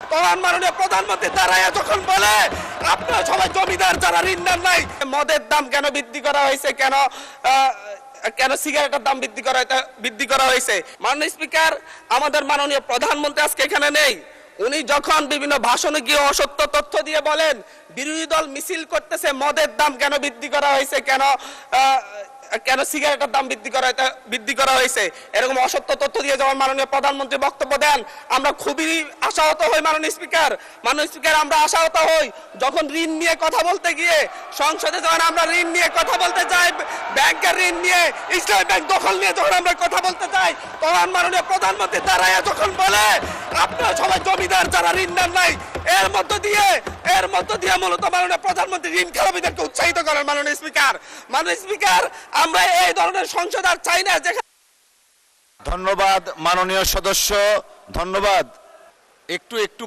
তখন মাননীয় প্রধানমন্ত্রী দাঁড়ায় যখন বলে আপনারা সবাই জমিদার যারা ঋণ দেন নাই, মদের দাম কেন বৃদ্ধি করা হয়েছে, কেন সিগারেটের দাম বৃদ্ধি করা হয়েছে। মাননীয় স্পিকার, আমাদের মাননীয় প্রধানমন্ত্রী আজকে এখানে নেই। উনি যখন বিভিন্ন ভাষণে গিয়ে অসত্য তথ্য দিয়ে বলেন বিরোধী দল মিছিল করতেছে মদের দাম কেন বৃদ্ধি করা হয়েছে, কেন সিগারেটের দাম বৃদ্ধি করা হয়েছে, এরকম অসত্য তথ্য দিয়ে যখন মাননীয় প্রধানমন্ত্রী বক্তব্য দেন আমরা খুবই আশাহত হই। মাননীয় স্পিকার, আমরা আশাহত হই যখন ঋণ নিয়ে কথা বলতে গিয়ে সংসদে যখন আমরা ঋণ নিয়ে কথা বলতে যাই, ব্যাংকের ঋণ নিয়ে, ইসলামী ব্যাংক দখল নিয়ে যখন আমরা কথা বলতে যাই, তখন মাননীয় প্রধানমন্ত্রী দাঁড়ায় যখন বলে আপনারা সবাই জমিদার যারা ঋণ দেন নাই, এর মধ্য দিয়ে মূলত মাননীয় প্রধানমন্ত্রী ঋণ খেলাপিদেরকে উৎসাহিত করেন। মাননীয় স্পিকার, আমরা এই ধরনের সংসদ আর চাই না। ধন্যবাদ মাননীয় সদস্য, ধন্যবাদ। একটু